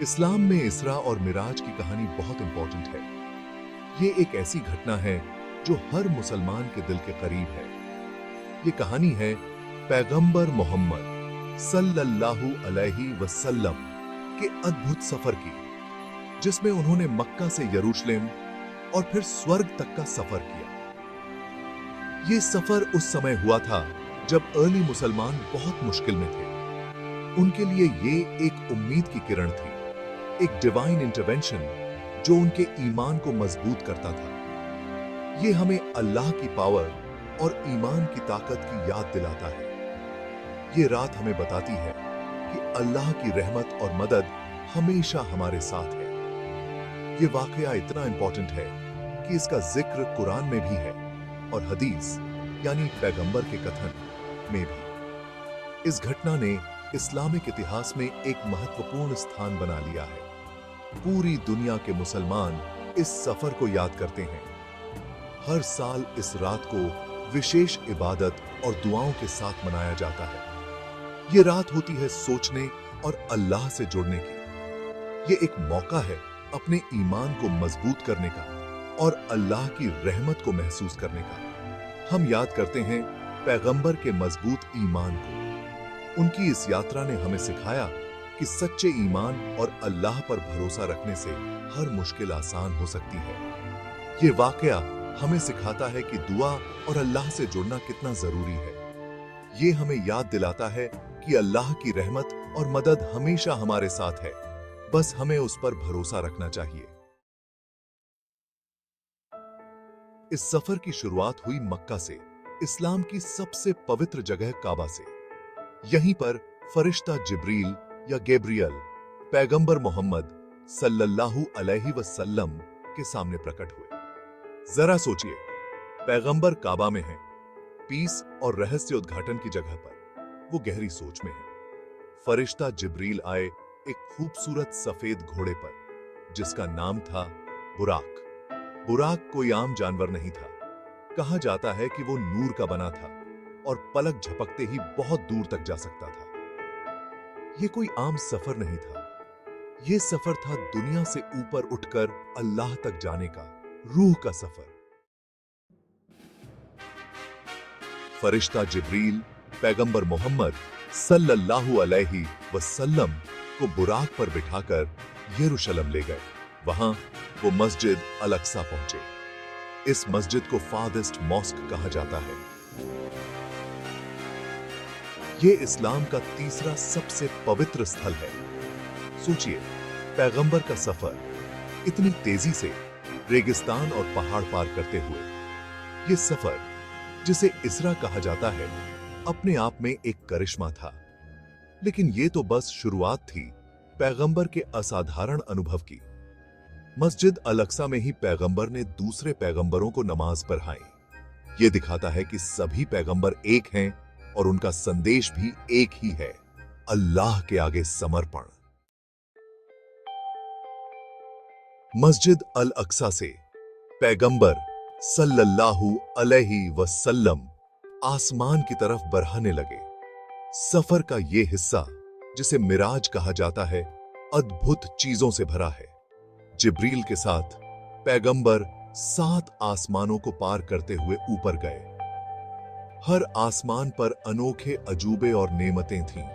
इस्लाम में इसरा और मिराज की कहानी बहुत इंपॉर्टेंट है। ये एक ऐसी घटना है जो हर मुसलमान के दिल के करीब है। ये कहानी है पैगंबर मोहम्मद सल्लल्लाहु अलैहि वसल्लम के अद्भुत सफर की, जिसमें उन्होंने मक्का से यरूशलेम और फिर स्वर्ग तक का सफर किया। ये सफर उस समय हुआ था जब अर्ली मुसलमान बहुत मुश्किल में थे। उनके लिए ये एक उम्मीद की किरण थी, एक डिवाइन इंटरवेंशन जो उनके ईमान को मजबूत करता था। ये हमें अल्लाह की पावर और ईमान की ताकत की याद दिलाता है। ये रात हमें बताती है कि अल्लाह की रहमत और मदद हमेशा हमारे साथ है। ये वाकया इतना इंपॉर्टेंट है कि इसका जिक्र कुरान में भी है और हदीस यानी पैगंबर के कथन में भी। इस घटना ने इस्लामिक इतिहास में एक महत्वपूर्ण स्थान बना लिया है। पूरी दुनिया के मुसलमान इस सफर को याद करते हैं। हर साल इस रात को विशेष इबादत और दुआओं के साथ मनाया जाता है। ये रात होती है सोचने और अल्लाह से जुड़ने की। ये एक मौका है अपने ईमान को मजबूत करने का और अल्लाह की रहमत को महसूस करने का। हम याद करते हैं पैगंबर के मजबूत ईमान को। उनकी इस यात्रा ने हमें सिखाया कि सच्चे ईमान और अल्लाह पर भरोसा रखने से हर मुश्किल आसान हो सकती है। ये वाकया हमें सिखाता है कि दुआ और अल्लाह से जुड़ना कितना जरूरी है। ये हमें याद दिलाता है कि अल्लाह की रहमत और मदद हमेशा हमारे साथ है, बस हमें उस पर भरोसा रखना चाहिए। इस सफर की शुरुआत हुई मक्का से, इस्लाम की सबसे पवित्र जगह काबा से। यहीं पर फरिश्ता जिब्रील या गैब्रियल पैगंबर मोहम्मद सल्लल्लाहु अलैहि वसल्लम के सामने प्रकट हुए। जरा सोचिए, पैगंबर काबा में है, पीस और रहस्य उद्घाटन की जगह पर। वो गहरी सोच में है। फरिश्ता जिब्रील आए एक खूबसूरत सफेद घोड़े पर, जिसका नाम था बुराक। बुराक कोई आम जानवर नहीं था। कहा जाता है कि वो नूर का बना था और पलक झपकते ही बहुत दूर तक जा सकता था। ये कोई आम सफर नहीं था। ये सफर था दुनिया से ऊपर उठकर अल्लाह तक जाने का, रूह का सफर। फरिश्ता जिब्रील पैगंबर मोहम्मद सल्लल्लाहु अलैहि वसल्लम को बुराक पर बिठाकर यरूशलेम ले गए। वहां वो मस्जिद अल अक्सा पहुंचे। इस मस्जिद को फार्देस्ट मॉस्क कहा जाता है। ये इस्लाम का तीसरा सबसे पवित्र स्थल है। सोचिए, पैगंबर का सफर इतनी तेजी से रेगिस्तान और पहाड़ पार करते हुए। ये सफर, जिसे इसरा कहा जाता है, अपने आप में एक करिश्मा था। लेकिन ये तो बस शुरुआत थी पैगंबर के असाधारण अनुभव की। मस्जिद अल अक्सा में ही पैगंबर ने दूसरे पैगंबरों को नमाज पढ़ाई। ये दिखाता है कि सभी पैगंबर एक हैं और उनका संदेश भी एक ही है, अल्लाह के आगे समर्पण। मस्जिद अल अक्सा से पैगंबर सल्लल्लाहु अलैहि वसल्लम आसमान की तरफ बढ़ने लगे। सफर का ये हिस्सा, जिसे मिराज कहा जाता है, अद्भुत चीजों से भरा है। जिब्रील के साथ पैगंबर 7 आसमानों को पार करते हुए ऊपर गए। हर आसमान पर अनोखे अजूबे और नेमतें थीं।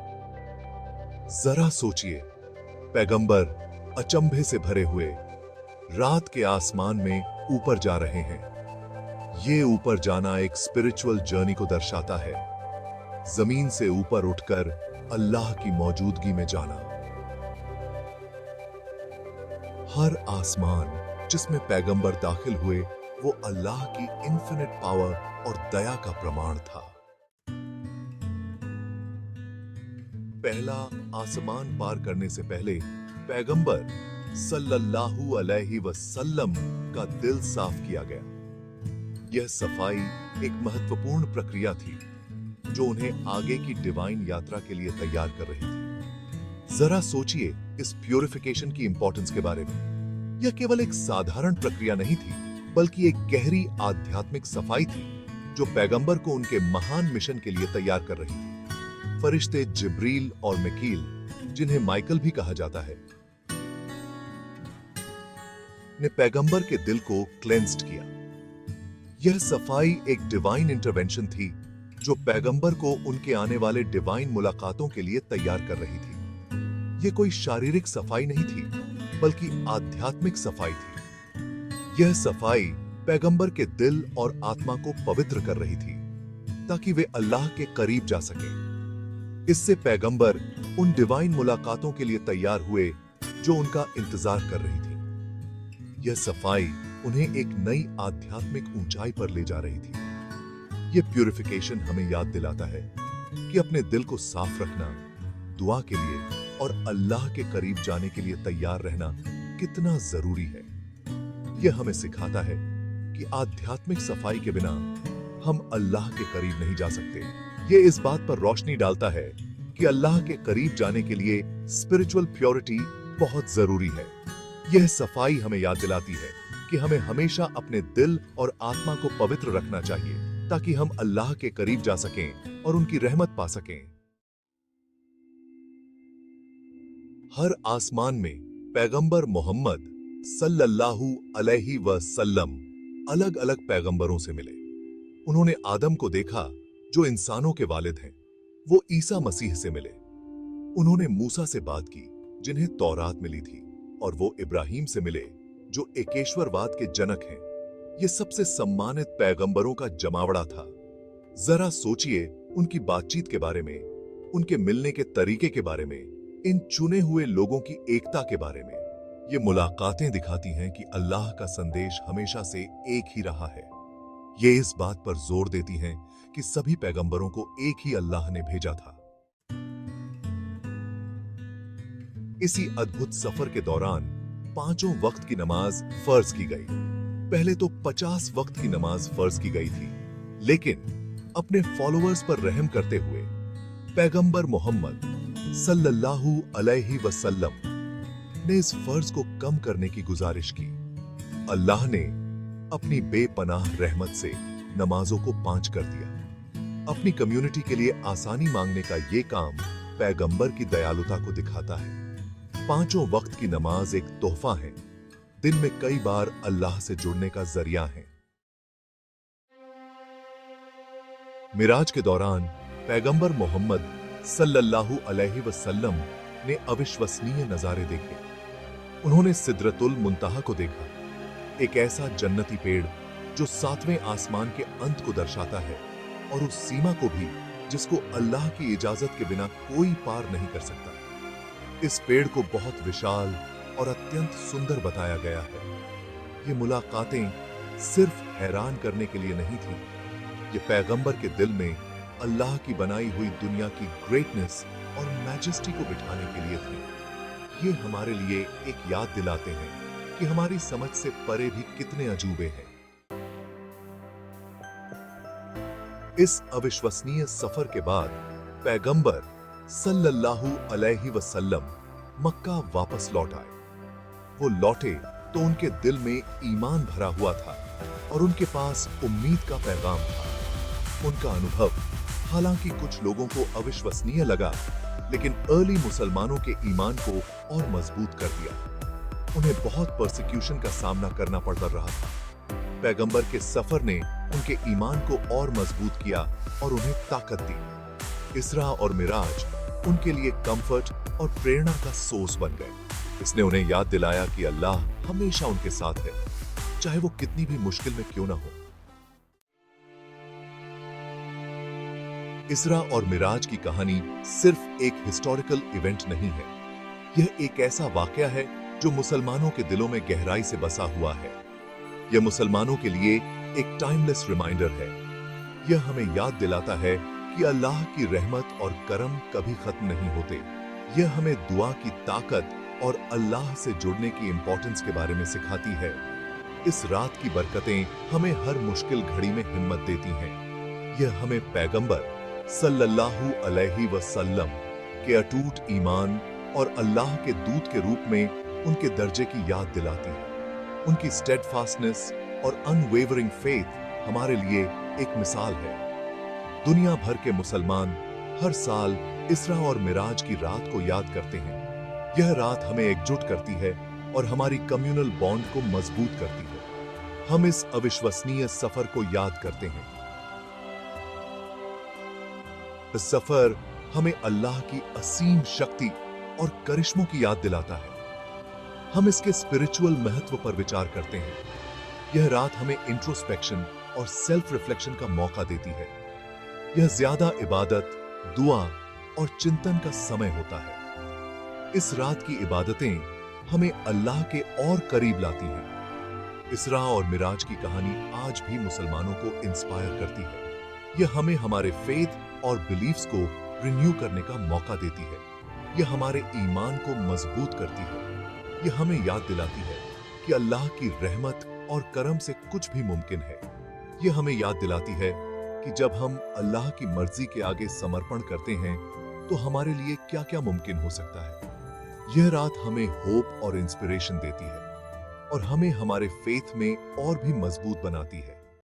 जरा सोचिए, पैगंबर अचंभे से भरे हुए रात के आसमान में ऊपर जा रहे हैं। ये ऊपर जाना एक स्पिरिचुअल जर्नी को दर्शाता है। जमीन से ऊपर उठकर अल्लाह की मौजूदगी में जाना। हर आसमान जिसमें पैगंबर दाखिल हुए, वो अल्लाह की इन्फिनिट पावर और दया का प्रमाण था। पहला आसमान पार करने से पहले पैगंबर सल्लल्लाहु अलैहि वसल्लम का दिल साफ किया गया। यह सफाई एक महत्वपूर्ण प्रक्रिया थी जो उन्हें आगे की डिवाइन यात्रा के लिए तैयार कर रही थी। जरा सोचिए इस प्यूरिफिकेशन की इंपॉर्टेंस के बारे में। यह केवल एक साधारण प्रक्रिया नहीं थी, बल्कि एक गहरी आध्यात्मिक सफाई थी जो पैगंबर को उनके महान मिशन के लिए तैयार कर रही थी। फरिश्ते जिब्रील और मिकील, जिन्हें माइकल भी कहा जाता है, ने पैगंबर के दिल को क्लेंस्ड किया। यह सफाई एक डिवाइन इंटरवेंशन थी जो पैगंबर को उनके आने वाले डिवाइन मुलाकातों के लिए तैयार कर रही थी। यह कोई शारीरिक सफाई नहीं थी, बल्कि आध्यात्मिक सफाई थी। यह सफाई पैगंबर के दिल और आत्मा को पवित्र कर रही थी ताकि वे अल्लाह के करीब जा सकें। इससे पैगंबर उन डिवाइन मुलाकातों के लिए तैयार हुए जो उनका इंतजार कर रही थी। यह सफाई उन्हें एक नई आध्यात्मिक ऊंचाई पर ले जा रही थी। यह प्यूरिफिकेशन हमें याद दिलाता है कि अपने दिल को साफ रखना, दुआ के लिए और अल्लाह के करीब जाने के लिए तैयार रहना कितना जरूरी है। यह हमें सिखाता है कि आध्यात्मिक सफाई के बिना हम अल्लाह के करीब नहीं जा सकते। यह इस बात पर रोशनी डालता है कि अल्लाह के करीब जाने के लिए स्पिरिचुअल प्योरिटी बहुत जरूरी है। यह सफाई हमें याद दिलाती है कि हमें हमेशा अपने दिल और आत्मा को पवित्र रखना चाहिए ताकि हम अल्लाह के करीब जा सकें और उनकी रहमत पा सकें। हर आसमान में पैगंबर मोहम्मद सल्लल्लाहु अलैहि वसल्लम अलग अलग पैगंबरों से मिले। उन्होंने आदम को देखा जो इंसानों के वालिद हैं। वो ईसा मसीह से मिले। उन्होंने मूसा से बात की जिन्हें तौरात मिली थी, और वो इब्राहिम से मिले जो एकेश्वरवाद के जनक हैं। ये सबसे सम्मानित पैगंबरों का जमावड़ा था। जरा सोचिए उनकी बातचीत के बारे में, उनके मिलने के तरीके के बारे में, इन चुने हुए लोगों की एकता के बारे में। ये मुलाकातें दिखाती हैं कि अल्लाह का संदेश हमेशा से एक ही रहा है। ये इस बात पर जोर देती हैं कि सभी पैगंबरों को एक ही अल्लाह ने भेजा था। इसी अद्भुत सफर के दौरान 5 वक्त की नमाज फर्ज की गई। पहले तो 50 वक्त की नमाज फर्ज की गई थी, लेकिन अपने फॉलोअर्स पर रहम करते हुए पैगंबर मोहम्मद सल्लल्लाहु अलैहि वसल्लम ने इस फर्ज को कम करने की गुजारिश की। अल्लाह ने अपनी बेपनाह रहमत से नमाजों को 5 कर दिया। अपनी कम्युनिटी के लिए आसानी मांगने का यह काम पैगंबर की दयालुता को दिखाता है। 5 वक्त की नमाज एक तोहफा है, दिन में कई बार अल्लाह से जुड़ने का जरिया है। मिराज के दौरान पैगंबर मोहम्मद सल्लल्लाहु अलैहि वसल्लम ने अविश्वसनीय नजारे देखे। उन्होंने सिदरतुल मुंतहा को देखा, एक ऐसा जन्नती पेड़ जो 7वें आसमान के अंत को दर्शाता है, और उस सीमा को भी जिसको अल्लाह की इजाजत के बिना कोई पार नहीं कर सकता। इस पेड़ को बहुत विशाल और अत्यंत सुंदर बताया गया है। ये मुलाकातें सिर्फ हैरान करने के लिए नहीं थी, ये पैगंबर के दिल में अल्लाह की बनाई हुई दुनिया की ग्रेटनेस और मैजेस्टी को बिठाने के लिए थी। ये हमारे लिए एक याद दिलाते हैं कि हमारी समझ से परे भी कितने अजूबे हैं। इस अविश्वसनीय सफर के बाद पैगंबर सल्लल्लाहु अलैहि वसल्लम मक्का वापस लौट आए। वो लौटे तो उनके दिल में ईमान भरा हुआ था और उनके पास उम्मीद का पैगाम था। उनका अनुभव हालांकि कुछ लोगों को अविश्वसनीय लगा, लेकिन अर्ली मुसलमानों के ईमान को और मजबूत कर दिया। उन्हें बहुत परसिक्यूशन का सामना करना पड़ता रहा था। पैगंबर के सफर ने उनके ईमान को और मजबूत किया और उन्हें ताकत दी। इसरा और मिराज उनके लिए कंफर्ट और प्रेरणा का सोर्स बन गए। इसने उन्हें याद दिलाया कि अल्लाह हमेशा उनके साथ है, चाहे वो कितनी भी मुश्किल में क्यों ना हो। इसरा और मिराज की कहानी सिर्फ एक हिस्टोरिकल इवेंट नहीं है, यह एक ऐसा वाकया है जो मुसलमानों के दिलों में गहराई से बसा हुआ है। यह मुसलमानों के लिए एक टाइमलेस रिमाइंडर है। यह हमें याद दिलाता है कि अल्लाह की रहमत और करम कभी खत्म नहीं होते। यह हमें दुआ की ताकत और अल्लाह से जुड़ने की इंपॉर्टेंस के बारे में सिखाती है। इस रात की बरकतें हमें हर मुश्किल घड़ी में हिम्मत देती हैं। यह हमें पैगंबर सल्लल्लाहु अलैहि वसल्लम के अटूट ईमान और अल्लाह के दूत के रूप में उनके दर्जे की याद दिलाती है। उनकी स्टेडफास्टनेस और अनवेवरिंग फेथ हमारे लिए एक मिसाल है। दुनिया भर के मुसलमान हर साल इसरा और मिराज की रात को याद करते हैं। यह रात हमें एकजुट करती है और हमारी कम्युनल बॉन्ड को मजबूत करती है। हम इस अविश्वसनीय सफर को याद करते हैं। इस सफर हमें अल्लाह की असीम शक्ति और करिश्मों की याद दिलाता है। हम इसके स्पिरिचुअल महत्व पर विचार करते हैं। यह रात हमें इंट्रोस्पेक्शन और सेल्फ रिफ्लेक्शन का मौका देती है। यह ज्यादा इबादत, दुआ और चिंतन का समय होता है। इस रात की इबादतें हमें अल्लाह के और करीब लाती हैं। इसरा और मिराज की कहानी आज भी मुसलमानों को इंस्पायर करती है। यह हमें हमारे फेथ और बिलीफ्स को रिन्यू करने का मौका देती है। यह हमारे ईमान को मजबूत करती है। यह हमें याद दिलाती है कि अल्लाह की रहमत और करम से कुछ भी मुमकिन है। यह हमें याद दिलाती है कि जब हम अल्लाह की मर्जी के आगे समर्पण करते हैं तो हमारे लिए क्या क्या मुमकिन हो सकता है। यह रात हमें होप और इंस्पिरेशन देती है और हमें हमारे फेथ में और भी मजबूत बनाती है।